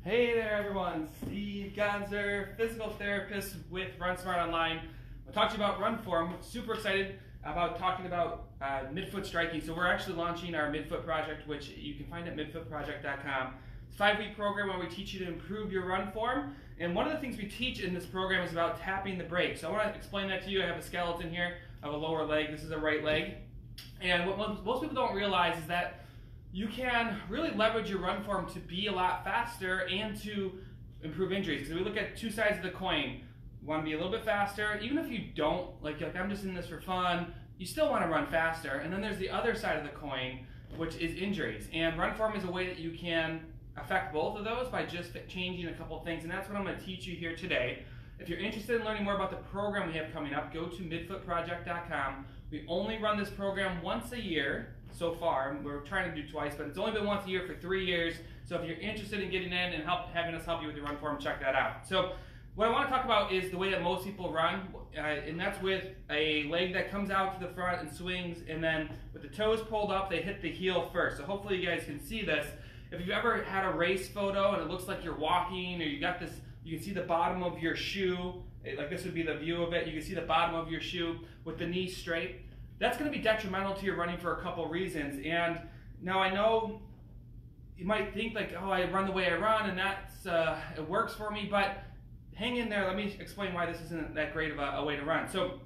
Hey there everyone, 𝗥𝘂𝒃𝒊𝒂𝒅, physical therapist with Run Smart Online. I'll talk to you about run form. Super excited about talking about midfoot striking. So we're actually launching our midfoot project, which you can find at 𝗏𝗏𝒏𝒂𝒅. It's a 5-week program where we teach you to improve your run form. And one of the things we teach in this program is about tapping the brakes. So I want to explain that to you. I have a skeleton here of a lower leg. This is a right leg. And what most people don't realize is that you can really leverage your run form to be a lot faster and to improve injuries. Because we look at two sides of the coin. You want to be a little bit faster. Even if you don't, like I'm just in this for fun, you still want to run faster. And then there's the other side of the coin, which is injuries. And run form is a way that you can affect both of those by just changing a couple of things. And that's what I'm going to teach you here today. If you're interested in learning more about the program we have coming up, go to 𝗏𝗏𝒏𝒂𝒅. We only run this program once a year so far. We're trying to do twice, but it's only been once a year for 3 years. So if you're interested in getting in and having us help you with your run form, check that out. So what I want to talk about is the way that most people run, and that's with a leg that comes out to the front and swings, and then with the toes pulled up, they hit the heel first. So hopefully you guys can see this. If you've ever had a race photo and it looks like you're walking, or you got this, you can see the bottom of your shoe, like this would be the view of it. You can see the bottom of your shoe with the knee straight. That's going to be detrimental to your running for a couple reasons. And now I know you might think like, oh, I run the way I run and that's it works for me, but hang in there. Let me explain why this isn't that great of a way to run. So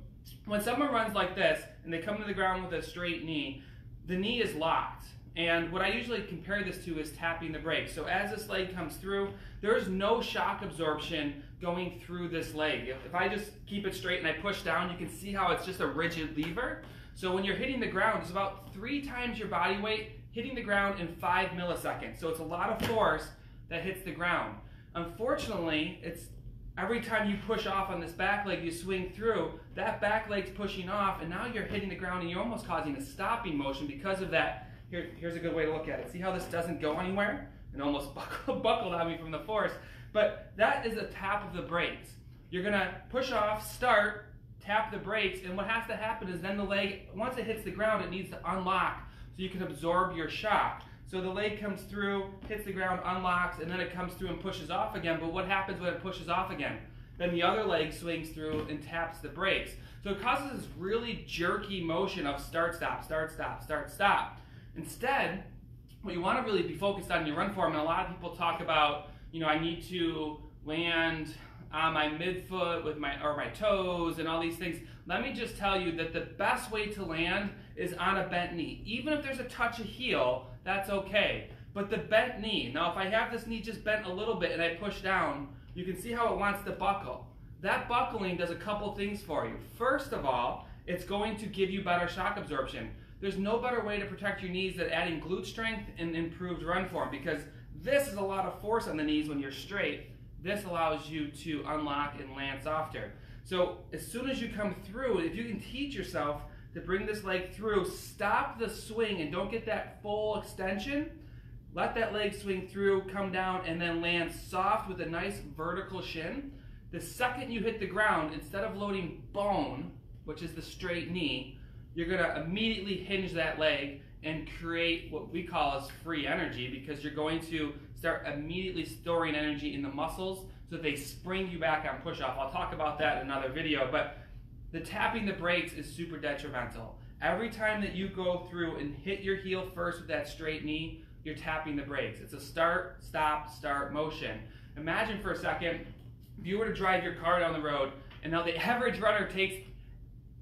when someone runs like this and they come to the ground with a straight knee, the knee is locked. And what I usually compare this to is tapping the brakes. So as this leg comes through, there is no shock absorption going through this leg. If I just keep it straight and I push down, you can see how it's just a rigid lever. So when you're hitting the ground, it's about 3 times your body weight hitting the ground in 5 milliseconds. So it's a lot of force that hits the ground. Unfortunately, it's every time you push off on this back leg, you swing through, that back leg's pushing off, and now you're hitting the ground and you're almost causing a stopping motion because of that. Here's a good way to look at it. See how this doesn't go anywhere? It almost buckled on me from the force. But that is a tap of the brakes. You're going to push off, start, tap the brakes, and what has to happen is then the leg, once it hits the ground, it needs to unlock so you can absorb your shock. So the leg comes through, hits the ground, unlocks, and then it comes through and pushes off again. But what happens when it pushes off again? Then the other leg swings through and taps the brakes. So it causes this really jerky motion of start, stop, start, stop, start, stop. Instead, what you want to really be focused on in your run form, and a lot of people talk about, you know, I need to land on my midfoot with my toes and all these things. Let me just tell you that the best way to land is on a bent knee. Even if there's a touch of heel, that's okay. But the bent knee, now if I have this knee just bent a little bit and I push down, you can see how it wants to buckle. That buckling does a couple things for you. First of all, it's going to give you better shock absorption. There's no better way to protect your knees than adding glute strength and improved run form, because this is a lot of force on the knees when you're straight. This allows you to unlock and land softer. So as soon as you come through, if you can teach yourself to bring this leg through, stop the swing and don't get that full extension, let that leg swing through, come down, and then land soft with a nice vertical shin. The second you hit the ground, instead of loading bone, which is the straight knee, you're going to immediately hinge that leg and create what we call as free energy, because you're going to start immediately storing energy in the muscles so that they spring you back on push-off. I'll talk about that in another video, but the tapping the brakes is super detrimental. Every time that you go through and hit your heel first with that straight knee, you're tapping the brakes. It's a start, stop, start motion. Imagine for a second, if you were to drive your car down the road, and now the average runner takes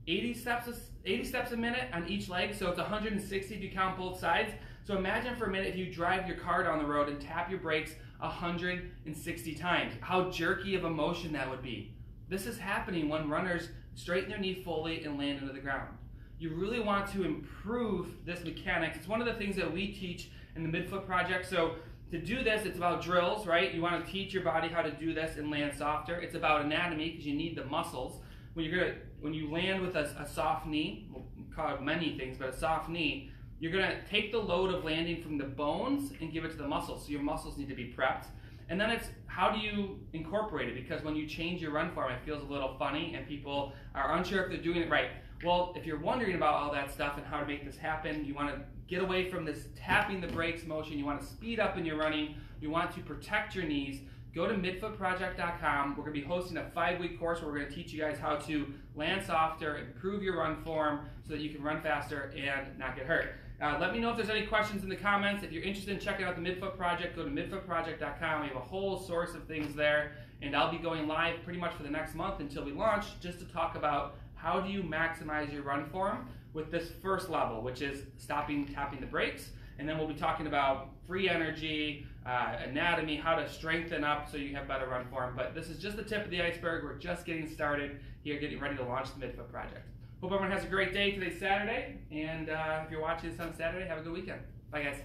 80 steps a minute on each leg, so it's 160 if you count both sides. So imagine for a minute if you drive your car down the road and tap your brakes 160 times. How jerky of a motion that would be. This is happening when runners straighten their knee fully and land into the ground. You really want to improve this mechanics. It's one of the things that we teach in the midfoot project. So to do this, it's about drills, right? You want to teach your body how to do this and land softer. It's about anatomy, because you need the muscles. When you land with a soft knee, we'll call it many things, but a soft knee, you're going to take the load of landing from the bones and give it to the muscles. So your muscles need to be prepped. And then it's how do you incorporate it? Because when you change your run form, it feels a little funny and people are unsure if they're doing it right. Well, if you're wondering about all that stuff and how to make this happen, you want to get away from this tapping the brakes motion, you want to speed up in your running, you want to protect your knees, go to midfootproject.com. We're going to be hosting a 5-week course where we're going to teach you guys how to land softer, improve your run form so that you can run faster and not get hurt. Let me know if there's any questions in the comments. If you're interested in checking out the Midfoot Project, go to midfootproject.com. We have a whole source of things there, and I'll be going live pretty much for the next month until we launch, just to talk about how do you maximize your run form with this first level, which is stopping, tapping the brakes. And then we'll be talking about free energy, anatomy, how to strengthen up so you have better run form. But this is just the tip of the iceberg. We're just getting started here, getting ready to launch the Midfoot Project. Hope everyone has a great day. Today's Saturday, and if you're watching this on Saturday, have a good weekend. Bye, guys.